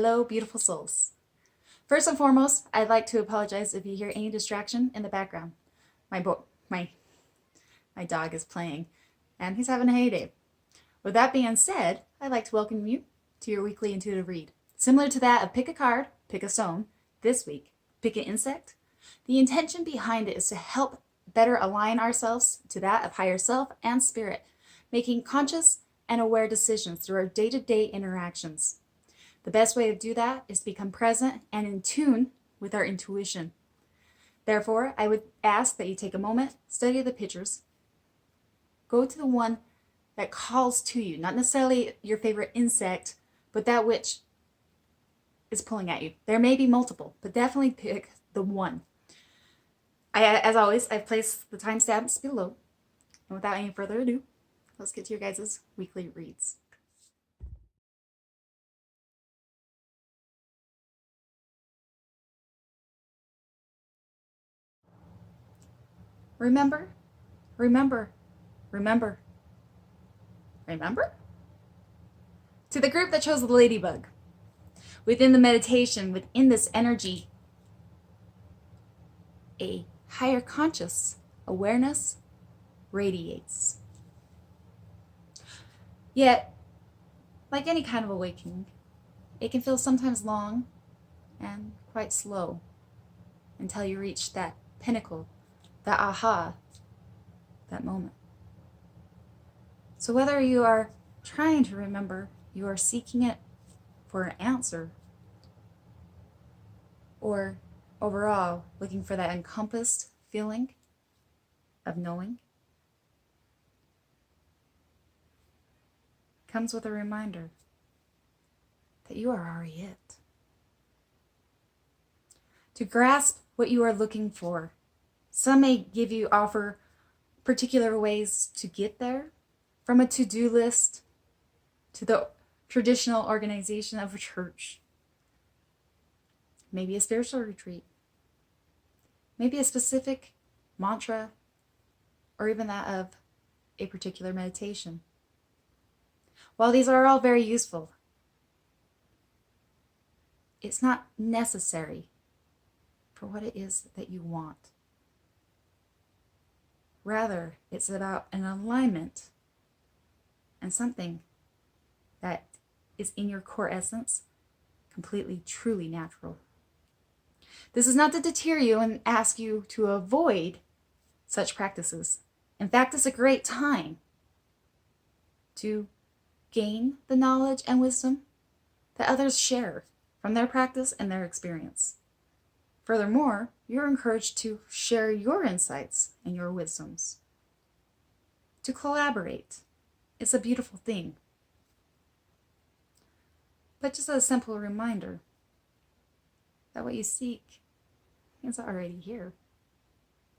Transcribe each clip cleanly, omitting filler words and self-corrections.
Hello, beautiful souls. First and foremost, I'd like to apologize if you hear any distraction in the background. My dog is playing, and he's having a heyday. With that being said, I'd like to welcome you to your weekly intuitive read. Similar to that of pick a card, pick a stone, this week, pick an insect. The intention behind it is to help better align ourselves to that of higher self and spirit, making conscious and aware decisions through our day-to-day interactions. The best way to do that is to become present and in tune with our intuition. Therefore, I would ask that you take a moment, study the pictures, go to the one that calls to you, not necessarily your favorite insect, but that which is pulling at you. There may be multiple, but definitely pick the one. As always, I've placed the timestamps below. And without any further ado, let's get to your guys' weekly reads. Remember, remember, remember, remember? To the group that chose the LadyBug. Within the meditation, within this energy, a higher conscious awareness radiates. Yet, like any kind of awakening, it can feel sometimes long and quite slow until you reach that pinnacle, that aha, that moment. So whether you are trying to remember, you are seeking it for an answer, or overall looking for that encompassed feeling of knowing, comes with a reminder that you are already it. To grasp what you are looking for, some may offer particular ways to get there, from a to-do list to the traditional organization of a church, maybe a spiritual retreat, maybe a specific mantra, or even that of a particular meditation. While these are all very useful, it's not necessary for what it is that you want. Rather, it's about an alignment and something that is in your core essence, completely, truly natural. This is not to deter you and ask you to avoid such practices. In fact, it's a great time to gain the knowledge and wisdom that others share from their practice and their experience. Furthermore, you're encouraged to share your insights and your wisdoms. To collaborate. It's a beautiful thing. But just a simple reminder that what you seek is already here.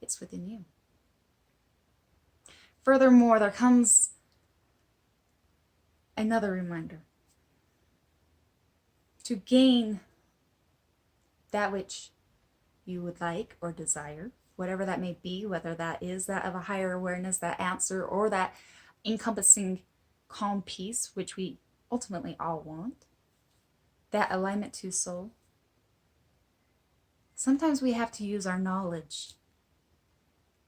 It's within you. Furthermore, there comes another reminder. To gain that which you would like or desire, whatever that may be, whether that is that of a higher awareness, that answer, or that encompassing calm peace, which we ultimately all want, that alignment to soul. Sometimes we have to use our knowledge,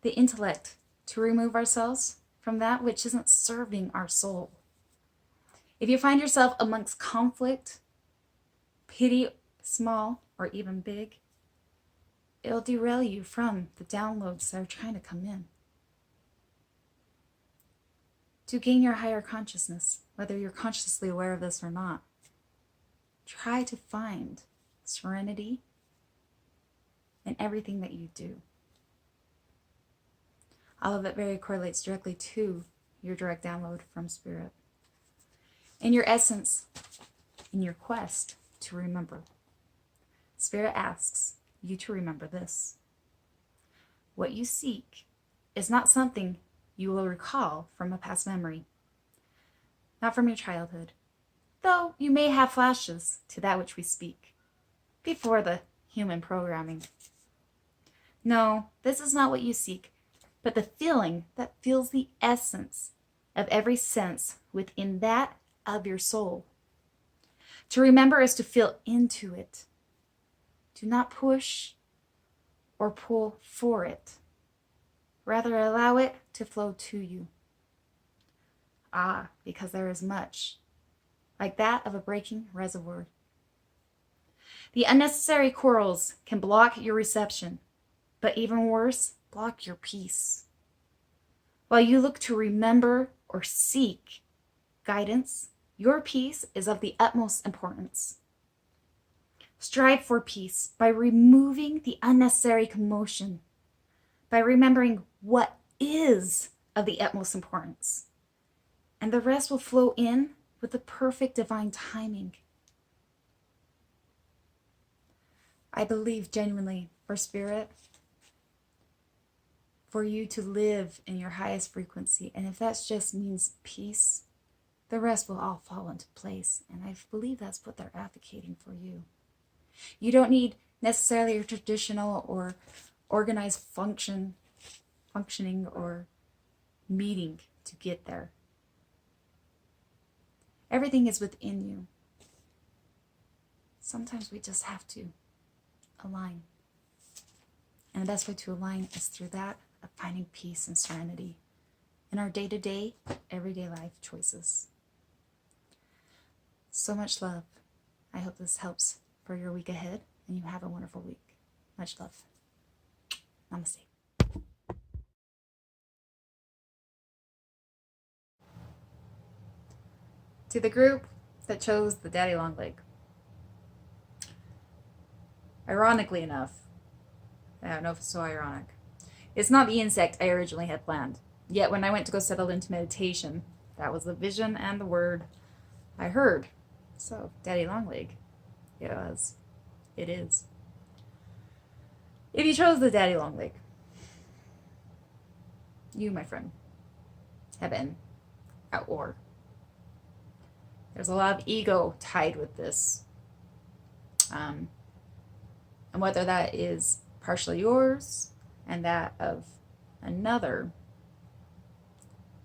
the intellect, to remove ourselves from that which isn't serving our soul. If you find yourself amongst conflict, pity, small or even big, it'll derail you from the downloads that are trying to come in. To gain your higher consciousness, whether you're consciously aware of this or not, try to find serenity in everything that you do. All of it very correlates directly to your direct download from Spirit. In your essence, in your quest to remember, Spirit asks you to remember this. What you seek is not something you will recall from a past memory, not from your childhood, though you may have flashes to that which we speak, before the human programming. No, this is not what you seek, but the feeling that feels the essence of every sense within that of your soul. To remember is to feel into it. Do not push or pull for it. Rather, allow it to flow to you. Because there is much, like that of a breaking reservoir. The unnecessary quarrels can block your reception, but even worse, block your peace. While you look to remember or seek guidance, your peace is of the utmost importance. Strive for peace by removing the unnecessary commotion, by remembering what is of the utmost importance. And the rest will flow in with the perfect divine timing. I believe genuinely for Spirit, for you to live in your highest frequency. And if that just means peace, the rest will all fall into place. And I believe that's what they're advocating for you. You don't need necessarily a traditional or organized functioning or meeting to get there. Everything is within you. Sometimes we just have to align. And the best way to align is through that of finding peace and serenity in our day-to-day, everyday life choices. So much love. I hope this helps for your week ahead, and you have a wonderful week. Much love. Namaste. To the group that chose the daddy long leg. Ironically enough, I don't know if it's so ironic, it's not the insect I originally had planned. Yet when I went to go settle into meditation, that was the vision and the word I heard. So, daddy long leg. It was. It is. If you chose the daddy long leg, you, my friend, have been at war. There's a lot of ego tied with this. And whether that is partially yours and that of another,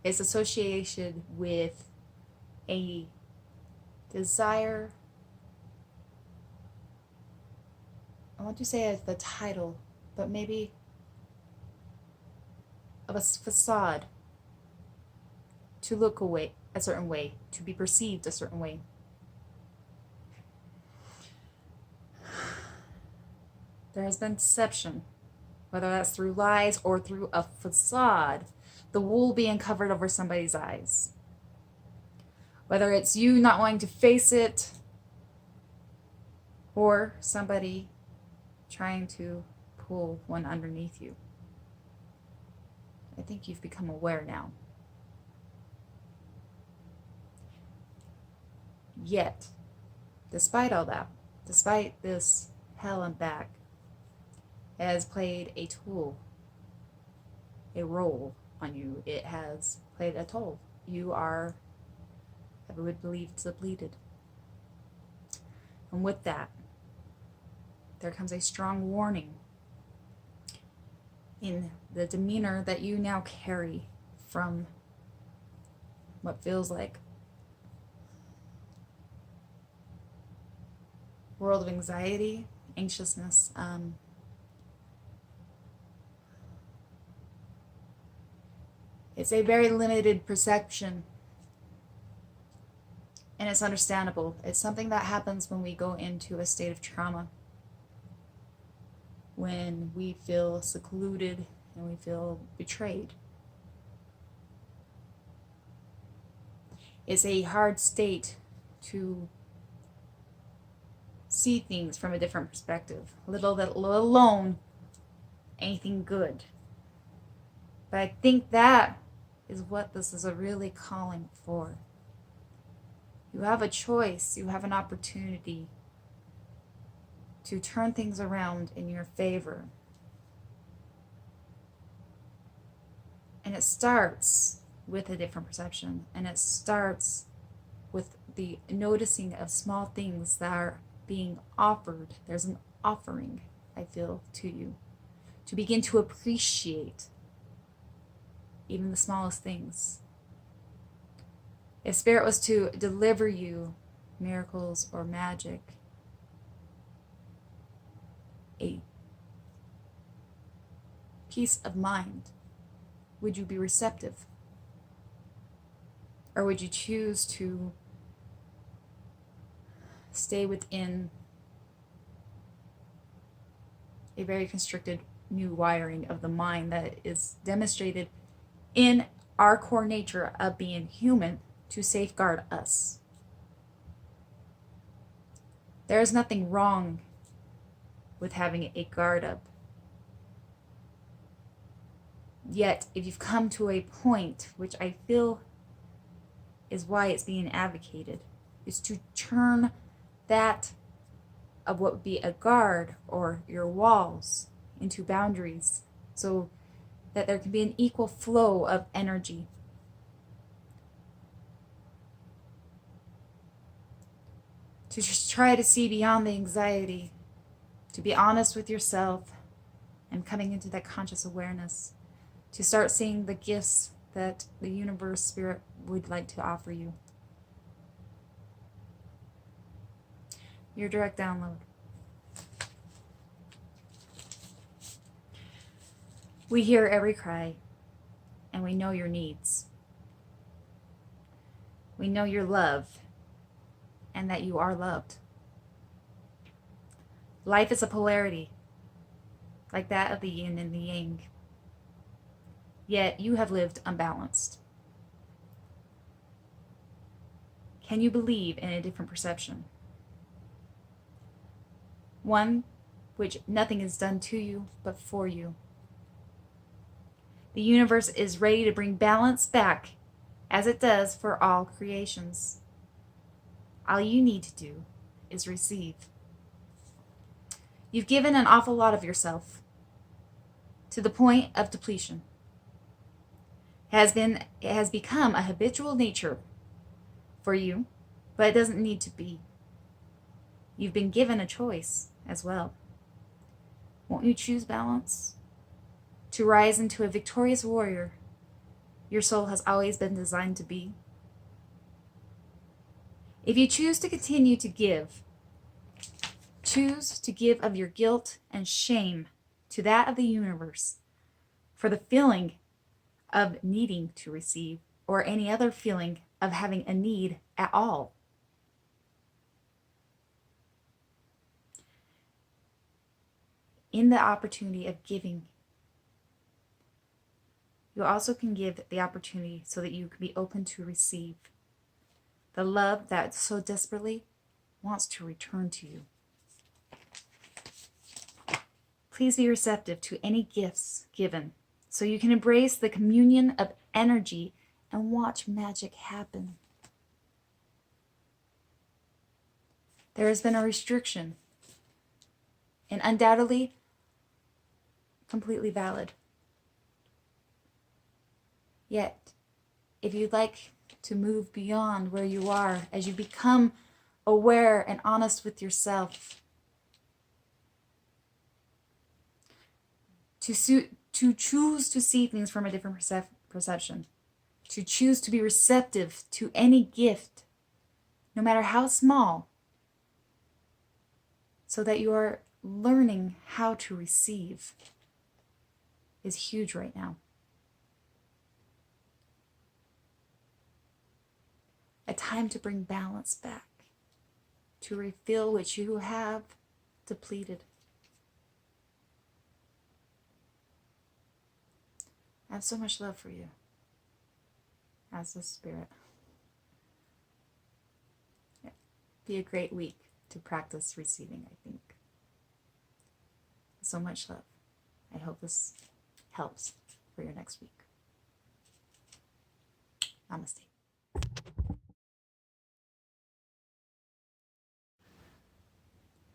is associated with a desire, I want to say the title, but maybe of a facade to look away a certain way, to be perceived a certain way. There has been deception, whether that's through lies or through a facade, the wool being covered over somebody's eyes. Whether it's you not wanting to face it or somebody trying to pull one underneath you. I think you've become aware now. Yet, despite all that, despite this hell and back, it has played a tool, a role on you. It has played a toll. You are, I would believe, depleted. And with that, there comes a strong warning in the demeanor that you now carry from what feels like world of anxiety, anxiousness. It's a very limited perception, and it's understandable. It's something that happens when we go into a state of trauma, when we feel secluded and we feel betrayed. It's a hard state to see things from a different perspective, let alone anything good. But I think that is what this is really calling for. You have a choice, you have an opportunity to turn things around in your favor. And it starts with a different perception, and it starts with the noticing of small things that are being offered. There's an offering, I feel, to you, to begin to appreciate even the smallest things. If Spirit was to deliver you miracles, or magic, a peace of mind, would you be receptive? Or would you choose to stay within a very constricted new wiring of the mind that is demonstrated in our core nature of being human to safeguard us? There is nothing wrong with having a guard up. Yet, if you've come to a point, which I feel is why it's being advocated, is to turn that of what would be a guard or your walls into boundaries so that there can be an equal flow of energy. To just try to see beyond the anxiety, to be honest with yourself and coming into that conscious awareness, to start seeing the gifts that the universe, spirit would like to offer you. Your direct download. We hear every cry, and we know your needs. We know your love, and that you are loved. Life is a polarity, like that of the yin and the yang. Yet you have lived unbalanced. Can you believe in a different perception? One which nothing is done to you but for you. The universe is ready to bring balance back, as it does for all creations. All you need to do is receive. You've given an awful lot of yourself, to the point of depletion. It has become a habitual nature for you, but it doesn't need to be. You've been given a choice as well. Won't you choose balance? To rise into a victorious warrior your soul has always been designed to be? If you choose to continue to give, choose to give of your guilt and shame to that of the universe for the feeling of needing to receive or any other feeling of having a need at all. In the opportunity of giving, you also can give the opportunity so that you can be open to receive the love that so desperately wants to return to you. Please be receptive to any gifts given so you can embrace the communion of energy and watch magic happen. There has been a restriction, and undoubtedly completely valid. Yet, if you'd like to move beyond where you are as you become aware and honest with yourself, to choose to see things from a different perception, to choose to be receptive to any gift, no matter how small, so that you are learning how to receive, is huge right now. A time to bring balance back, to refill what you have depleted. I have so much love for you as a spirit. Be a great week to practice receiving, I think. So much love. I hope this helps for your next week. Namaste.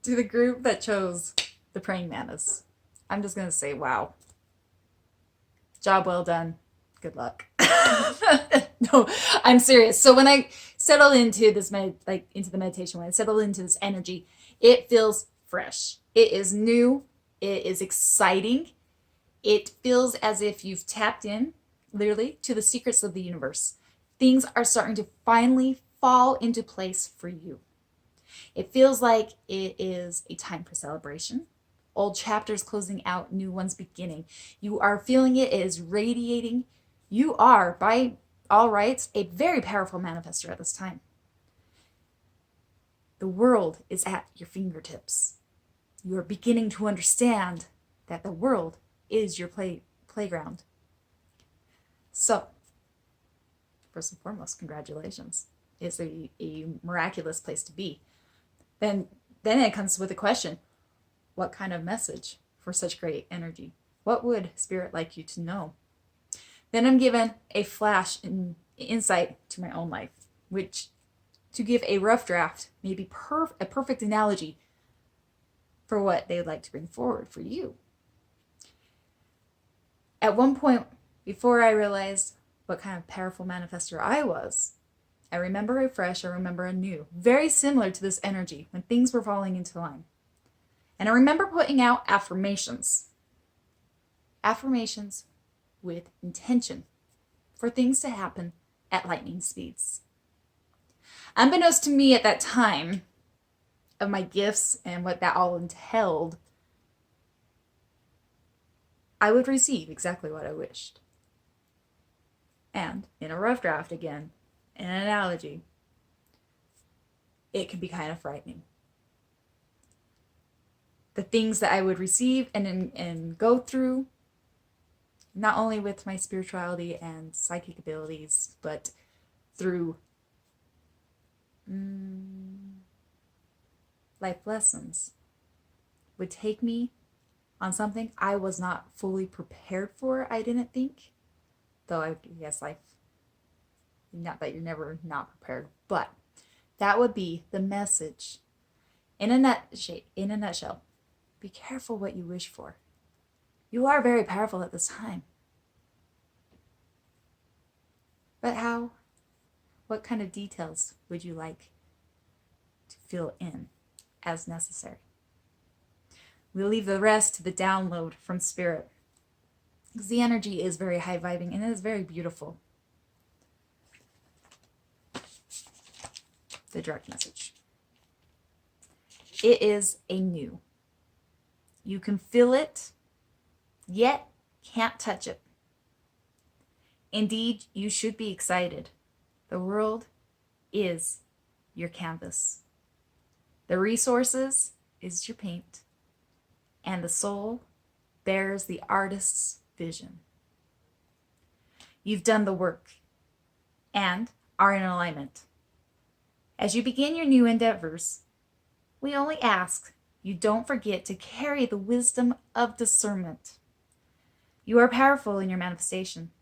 To the group that chose the praying mantis, I'm just going to say, wow. Job well done. Good luck. No, I'm serious. So when I settle into this, into the meditation, when I settle into this energy, it feels fresh. It is new. It is exciting. It feels as if you've tapped in, literally, to the secrets of the universe. Things are starting to finally fall into place for you. It feels like it is a time for celebration. Old chapters closing out, new ones beginning. You are feeling it is radiating. You are, by all rights, a very powerful manifester at this time. The world is at your fingertips. You are beginning to understand that the world is your playground. So, first and foremost, congratulations. It's a miraculous place to be. Then it comes with a question. What kind of message for such great energy? What would Spirit like you to know? Then I'm given a flash in insight to my own life, which, to give a rough draft, may be a perfect analogy for what they would like to bring forward for you. At one point, before I realized what kind of powerful manifester I was, I remember afresh, I remember anew, very similar to this energy when things were falling into line. And I remember putting out affirmations. Affirmations with intention for things to happen at lightning speeds. Unbeknownst to me at that time of my gifts and what that all entailed, I would receive exactly what I wished. And in a rough draft again, in an analogy, it can be kind of frightening. The things that I would receive and go through, not only with my spirituality and psychic abilities, but through life lessons, would take me on something I was not fully prepared for, I didn't think. Though I guess life, not that you're never not prepared, but that would be the message. In a nutshell, be careful what you wish for. You are very powerful at this time. But how? What kind of details would you like to fill in as necessary? We'll leave the rest to the download from Spirit, because the energy is very high vibing and it is very beautiful. The direct message. It is a new. You can feel it, yet can't touch it. Indeed, you should be excited. The world is your canvas. The resources is your paint, and the soul bears the artist's vision. You've done the work and are in alignment. As you begin your new endeavors, we only ask you don't forget to carry the wisdom of discernment. You are powerful in your manifestation,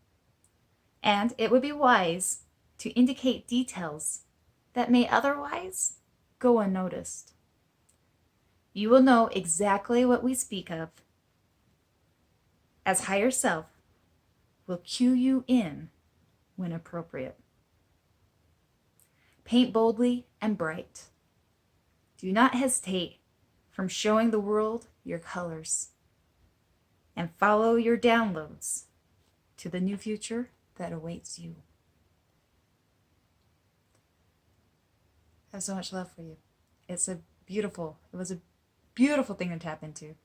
and it would be wise to indicate details that may otherwise go unnoticed. You will know exactly what we speak of, as higher self will cue you in when appropriate. Paint boldly and bright. Do not hesitate from showing the world your colors, and follow your downloads to the new future that awaits you. I have so much love for you. It was a beautiful thing to tap into.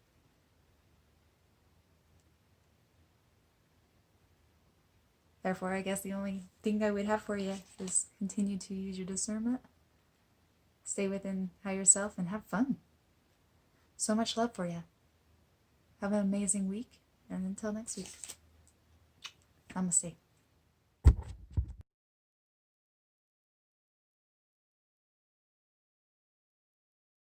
Therefore, I guess the only thing I would have for you is continue to use your discernment, stay within higher self, and have fun. So much love for you. Have an amazing week, and until next week, namaste.